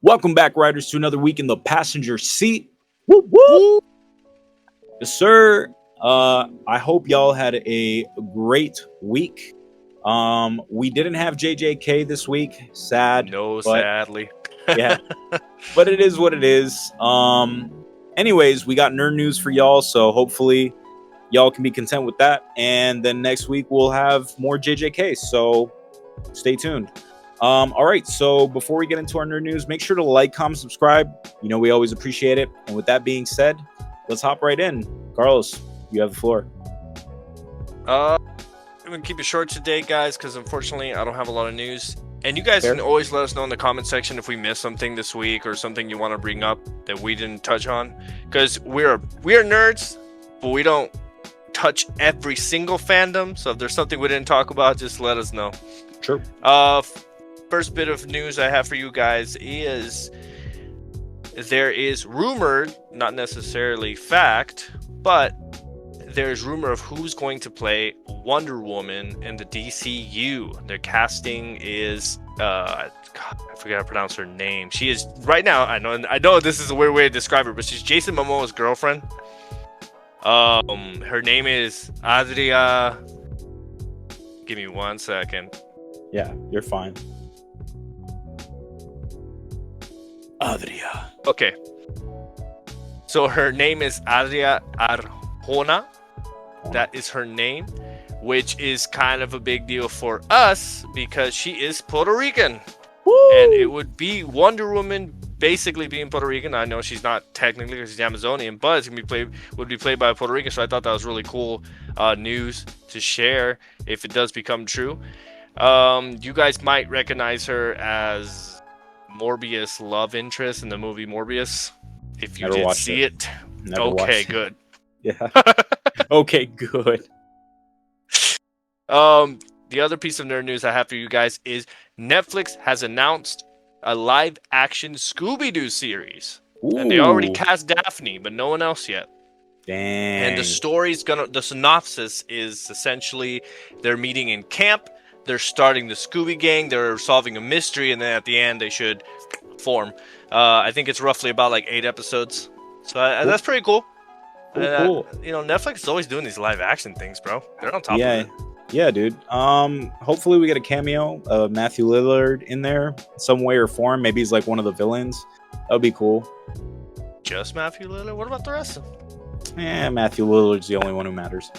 Welcome back, riders, to another week in the passenger seat. Woo, woo. Yes, sir. I hope y'all had a great week. We didn't have JJK this week. Sad. No, but, sadly. Yeah. But it is what it is. Anyways, we got nerd news for y'all, so hopefully y'all can be content with that. And then next week we'll have more JJK, so stay tuned. All right, so before we get into our nerd news, make sure to like, comment, subscribe. You know, we always appreciate it. And with that being said, let's hop right in. Carlos, you have the floor. I'm going to keep it short today, guys, because unfortunately I don't have a lot of news. And you guys can always let us know in the comment section if we missed something this week or something you want to bring up that we didn't touch on. Because we are nerds, but we don't touch every single fandom. So if there's something we didn't talk about, just let us know. Sure. First bit of news I have for you guys is there is rumored, not necessarily fact, but there's rumor of who's going to play Wonder Woman in the DCU. Their casting is I forget how to pronounce her name. She is right now. I know this is a weird way to describe her, but she's Jason Momoa's girlfriend. Her name is Adria. Give me 1 second. Yeah, you're fine. Adria. Okay. So her name is Adria Arjona. That is her name, which is kind of a big deal for us because she is Puerto Rican. Woo! And it would be Wonder Woman basically being Puerto Rican. I know she's not technically because she's Amazonian, but it's would be played by a Puerto Rican. So I thought that was really cool news to share if it does become true. You guys might recognize her as Morbius' love interest in the movie Morbius. If you did see it. Okay, good. Yeah. Okay, good. The other piece of nerd news I have for you guys is Netflix has announced a live action Scooby Doo series. Ooh. And they already cast Daphne, but no one else yet. Dang. And the synopsis is essentially they're meeting in camp, they're starting the Scooby Gang, they're solving a mystery, and then at the end they should form. I think it's roughly about like 8 episodes. So that's pretty cool. Cool. You know, Netflix is always doing these live action things, bro. They're on top of it. Yeah, dude. Hopefully we get a cameo of Matthew Lillard in there some way or form. Maybe he's like one of the villains. That would be cool. Just Matthew Lillard? What about the rest of them? Matthew Lillard's the only one who matters.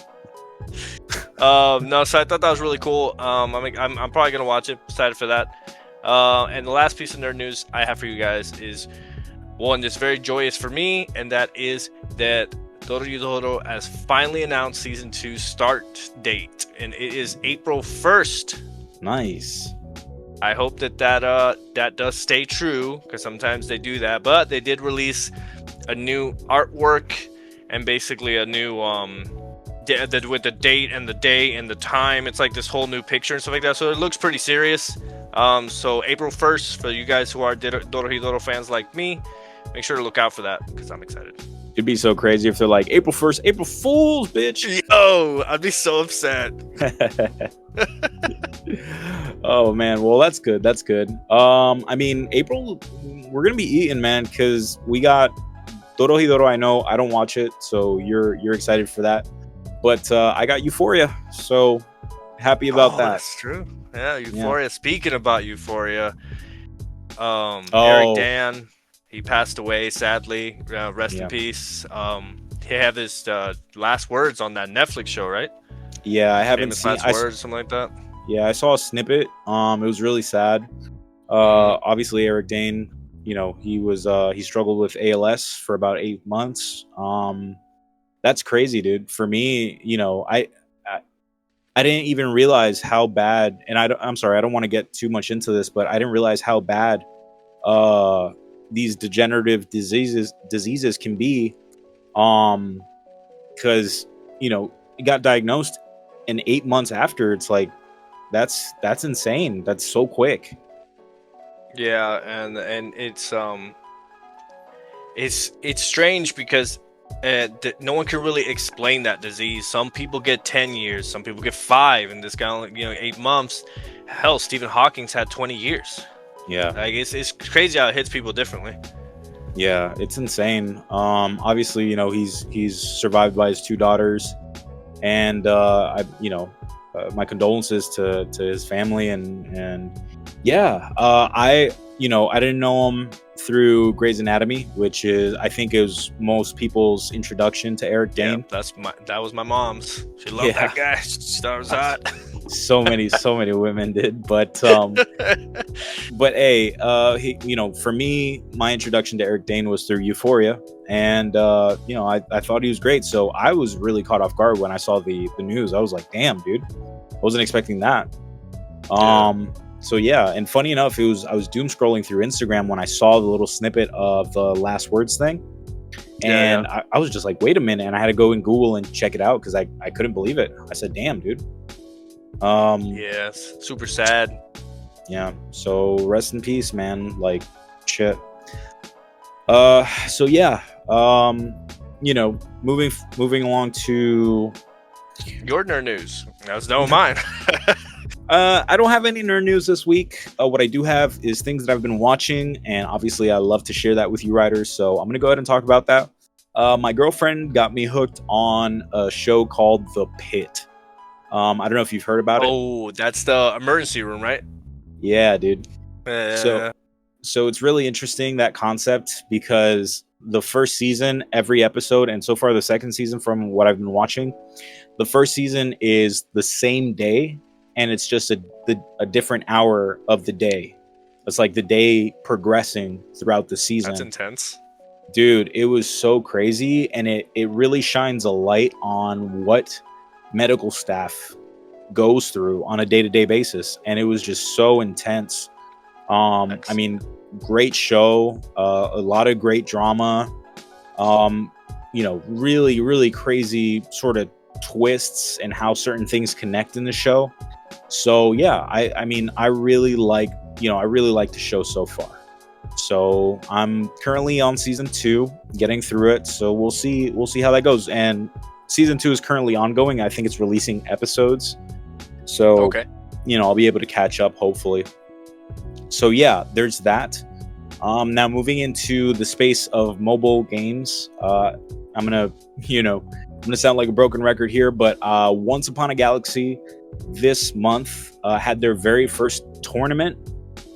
No, so I thought that was really cool. I'm probably gonna watch it. Excited for that. And the last piece of nerd news I have for you guys is one that's very joyous for me, and that is that Dorohedoro has finally announced season 2 start date, and it is April 1st. Nice. I hope that does stay true, because sometimes they do that. But they did release a new artwork and basically a new with the date and the day and the time. It's like this whole new picture and stuff like that. So it looks pretty serious. So April 1st, for you guys who are Dorohedoro fans like me, make sure to look out for that, because I'm excited. It'd be so crazy if they're like, April 1st, April Fools, bitch. Yo, I'd be so upset. Oh, man. Well, that's good. That's good. I mean, April, we're going to be eating, man, because we got Dorohedoro. I know I don't watch it, so you're excited for that. But I got Euphoria, so happy about that. That's true. Yeah, Euphoria. Yeah. Speaking about Euphoria, Eric Dan, he passed away, sadly. Rest in peace. He had his last words on that Netflix show, right? Yeah, I haven't seen last words, something like that. Yeah, I saw a snippet. It was really sad. Obviously, Eric Dane, you know, he struggled with ALS for about 8 months. That's crazy, dude. For me, you know, I didn't even realize how bad, and I'm sorry, I don't want to get too much into this, but I didn't realize how bad these degenerative diseases can be. Because it got diagnosed, and 8 months after, it's like that's insane. That's so quick. Yeah, and it's strange because no one can really explain that disease. Some people get 10 years, some people get 5, and this guy only 8 months. Hell, Stephen Hawking's had 20 years. Yeah, like it's crazy how it hits people differently. Yeah, it's insane. Obviously, he's survived by his 2 daughters, and my condolences to his family, and yeah, I didn't know him through Grey's Anatomy, which is, I think, it was most people's introduction to Eric Dane. Yeah, that was my mom's. She loved that guy. She thought it was hot. So many women did, but hey, for me, my introduction to Eric Dane was through Euphoria, and I thought he was great. So I was really caught off guard when I saw the news. I was like, damn, dude, wasn't expecting that. So yeah, and funny enough, I was doom scrolling through Instagram when I saw the little snippet of the last words thing, and I was just like, wait a minute, and I had to go in Google and check it out because I couldn't believe it. I said, damn, dude. Yes, super sad. Yeah, so rest in peace, man. Like, shit. So yeah, moving along to your nerd news. That was no mine. I don't have any nerd news this week. What I do have is things that I've been watching, and obviously I love to share that with you writers, so I'm gonna go ahead and talk about that. My girlfriend got me hooked on a show called The Pit. I don't know if you've heard about it. Oh, that's the emergency room, right? Yeah, dude. So it's really interesting, that concept, because the first season, every episode, and so far the second season from what I've been watching, the first season is the same day, and it's just a different hour of the day. It's like the day progressing throughout the season. That's intense. Dude, it was so crazy, and it really shines a light on what medical staff goes through on a day-to-day basis, and it was just so intense. I mean, great show, a lot of great drama, really, really crazy sort of twists and how certain things connect in the show. So yeah, I mean, I really like the show so far. So I'm currently on season 2, getting through it, so we'll see how that goes. And season 2 is currently ongoing. I think it's releasing episodes, so okay, I'll be able to catch up, hopefully. So yeah, there's that. Now moving into the space of mobile games, I'm gonna sound like a broken record here, but Once Upon a Galaxy this month had their very first tournament,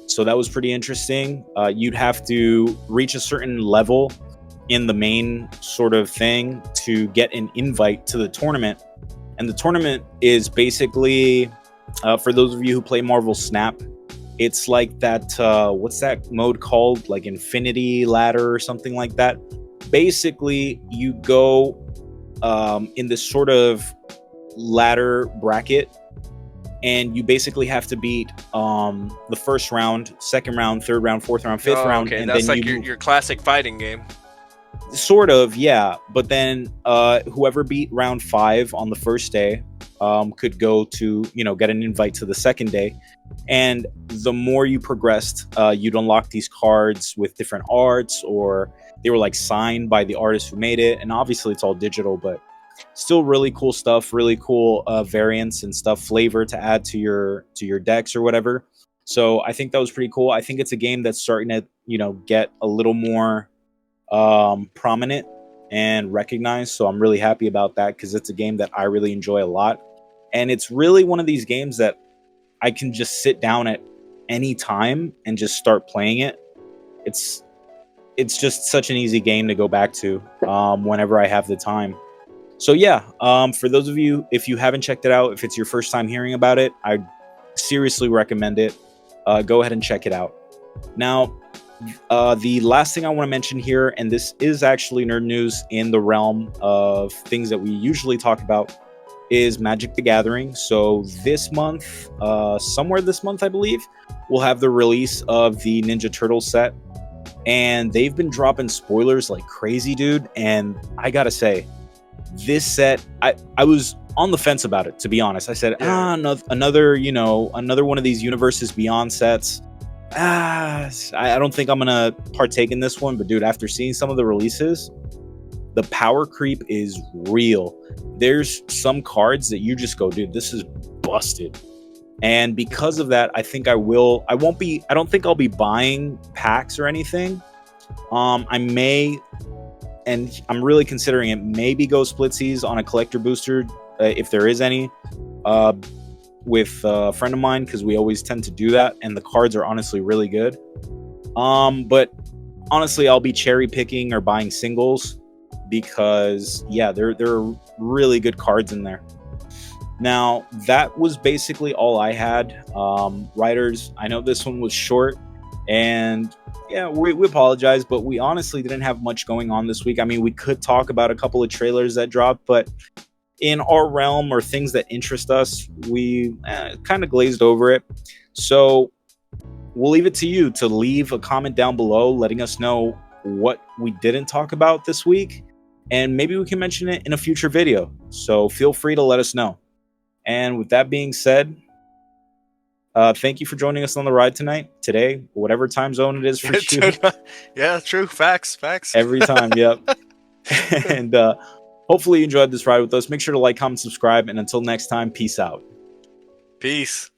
so that was pretty interesting. You'd have to reach a certain level in the main sort of thing to get an invite to the tournament. And the tournament is basically, for those of you who play Marvel Snap, it's like that, what's that mode called? Like Infinity Ladder or something like that. Basically, you go in this sort of ladder bracket, and you basically have to beat the first round, second round, third round, fourth round, fifth round. Okay, and that's then like your classic fighting game. Sort of, yeah. But then whoever beat round 5 on the first day could go to, get an invite to the second day. And the more you progressed, you'd unlock these cards with different arts, or they were like signed by the artist who made it. And obviously it's all digital, but still really cool stuff, really cool variants and stuff, flavor to add to your decks or whatever. So I think that was pretty cool. I think it's a game that's starting to, get a little more prominent and recognized. So I'm really happy about that, because it's a game that I really enjoy a lot. And it's really one of these games that I can just sit down at any time and just start playing it. It's just such an easy game to go back to whenever I have the time. So yeah, for those of you, if you haven't checked it out, if it's your first time hearing about it, I seriously recommend it. Go ahead and check it out. Now, the last thing I want to mention here, and this is actually nerd news in the realm of things that we usually talk about, is Magic the Gathering. So this month, somewhere this month, I believe, we'll have the release of the Ninja Turtle set. And they've been dropping spoilers like crazy, dude. And I gotta say, this set, I was on the fence about it, to be honest. I said, another one of these Universes Beyond sets. I don't think I'm gonna partake in this one. But dude, after seeing some of the releases, the power creep is real. There's some cards that you just go, dude, this is busted. And because of that, I think I don't think I'll be buying packs or anything. I may, and I'm really considering it, maybe go splitsies on a collector booster, if there is any, with a friend of mine, because we always tend to do that, and the cards are honestly really good. But honestly, I'll be cherry picking or buying singles, because yeah, there are really good cards in there. Now, that was basically all I had. Writers, I know this one was short, and yeah, we apologize, but we honestly didn't have much going on this week. I mean, we could talk about a couple of trailers that dropped, but in our realm or things that interest us, we kind of glazed over it. So we'll leave it to you to leave a comment down below letting us know what we didn't talk about this week, and maybe we can mention it in a future video. So feel free to let us know. And with that being said, thank you for joining us on the ride today, whatever time zone it is for you. Yeah, true. Facts. Every time, yep. And hopefully you enjoyed this ride with us. Make sure to like, comment, subscribe, and until next time, peace out. Peace.